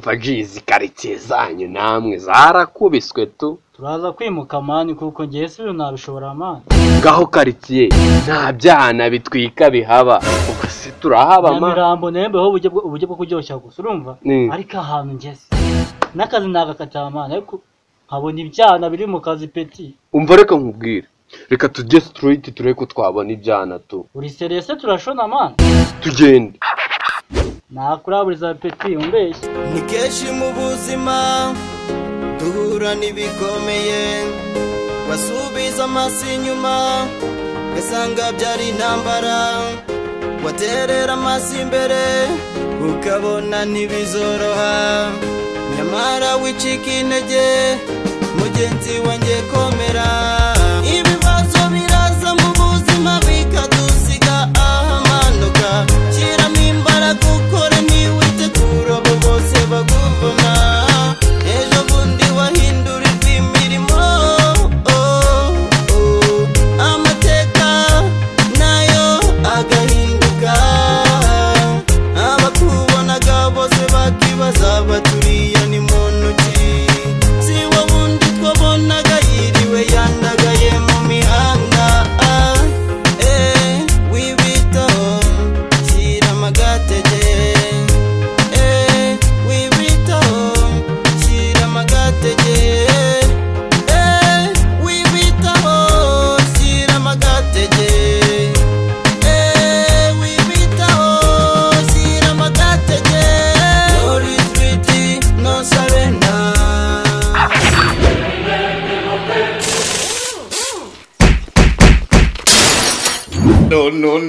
umva jizi karitsiye zanyu namwe zarakubiswe tu. Turaza kwimuka mani kuko ngiye si nabishobora mani. Ngaho karitsiye nta byana bitwika bihaba. Ubwo se turahaba mani. Nyamirambo nembeho uburyo bwo kuryoshya gusa urumva? Ariko ahantu ngeze n'akazi nagakata mani ariko nkabona ibyana biri mu kazi peti. Umva reka nkubwire. Reka tujye street tureke ko twabona ibyana tu. Uri serese turashona mani. Tugende. Nakuraburiza peti umbeshye. Ni kenshi mu buzima duhura n'ibikomeye, wasubiza amaso inyuma ugasanga byari intambara, waterera amaso imbere ukabona ntibizoroha, nyamara wicika intege mugenzi wanjye komera. Ibibazo biraza mu buzima bikadusiga ahamanuka, shyiramo imbaraga ukore ntiwite kuri abo bose baguvuna. Ejo bundi wahindurirwa imirimo, amateka nayo agahinduka, abakubonaga bose bakibaza baturiya ni muntu ki, si wo wundi twabonaga yiriwe yandagaye mu mihanda. Wibitaho shyira amagatege, wibitaho shyira amagatege, wibitaho shyira amagatege, wibitaho shyira amagatege. No retreat, no surrender.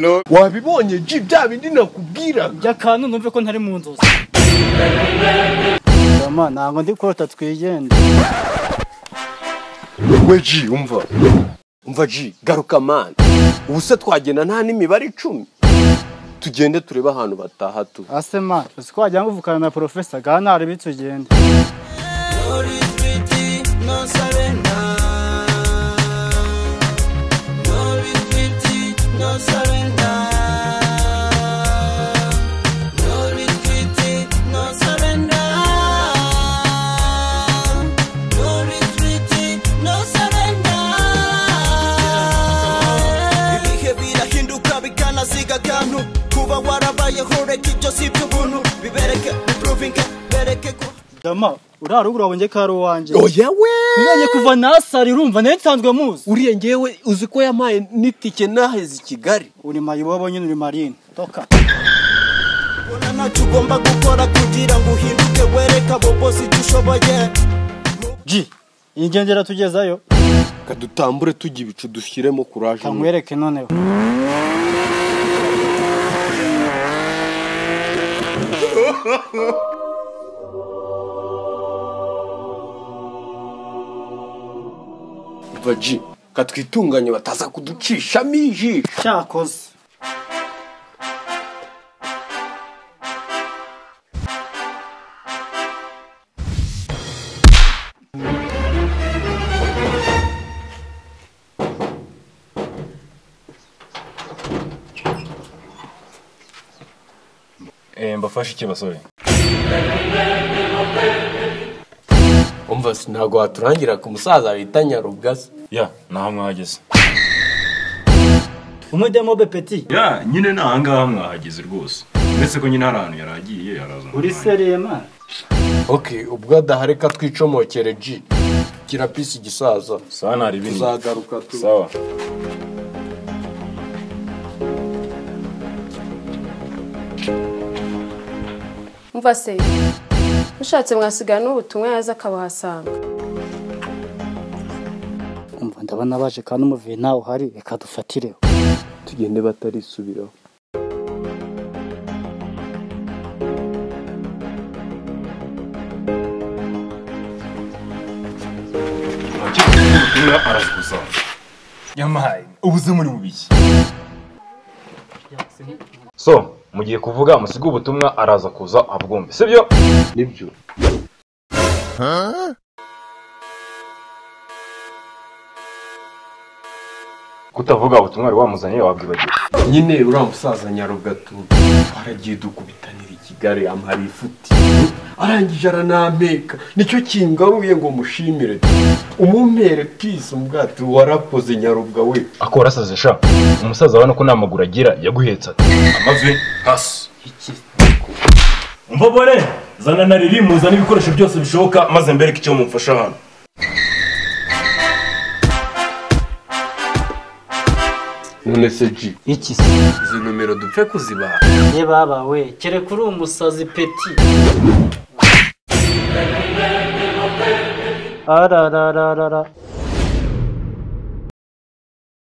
No. Wabibonye ji bya bindi nakubwira. By'akantu numve ko ntari mu nzozi. Mama ntango ndi kurota twigende. We ji umva ji garuka man. Ubuse twagenda nta n'imibare 10. Tugende tureba ahantu bataha tu. Ase man, usiko wajya nguvukana na professor gana ari bitugende. No retreat, no surrender. No retreat, no surrender. No retreat, no surrender. No retreat, no surrender. Ibihe birahinduka bikanasiga akantu, kuba warabayeho reka ibyo si iby'ubuntu, bibereke biprovinke bereke ko Dama urarugura wonge karo wanje. Oya we. Ngiye kuva nasari urumva nsanzwe muzi. Uriye ngewe uzi ko yamaye nitike naheze i Kigali. Uri mayibobo nyine uri marine. Toka. Bona ntacyo ugomba gukora kugira ngo uhinduke, wereka abo bose icyo ushoboye. Ji ingendera tugezayo. Kadutambure tujya ibicu dushyiremo courage. Kamwereke noneho. Vaji katwitunganye bataza kuducishamo ijisho. Cyakoze. Mbafashe iki basore? Umva sinago waturangira ku musaza bita Nyarugasa. Ya, naho mwahageze. Umudemo be petit. Ya, nyine nahangaha mwahageze rwose. Uretse ko nyine arantu yaragiye yaraza. Uri seriye man. Okay, ubwo adahareka twicomokere ji. Kira pisi gisaza. Sawa nari bindi. Tuzagaruka tu. Sawa. Umva se ushatse mwasigana n'ubutumwa yaza akabahasanga. Umva ndabona baje kandi umuvuye nawe hari reka dufatireho. Tugende batarisubiraho. Ubutumwa arakuza. Yamaye ubuze muri mubiki. So, mugiye kuvuga musiga ubutumwa araza kuza abwumve. Sibyo? Nibyo. Kutavuga ubutumwa ari wamuzanye wabwibagiye. Nyine uriya musaza Nyarugatu twaragiye dukubitanira i Kigali amhari ifuti. arangije aranampeka nicyo kingaruye ngo mushimire umumpere peace umubwati warakoze nyarubwa we akora asaze sha umusaza abana ko namagura agira yaguhetsa amavi hasi iki umva bone zana na riri muzana ibikoresho byose bishoboka maze mbereke icyo mumfasha hano none se G iki se izo nomero dupfe kuzibaha ye baba we kere kuri umusazi peti ararararara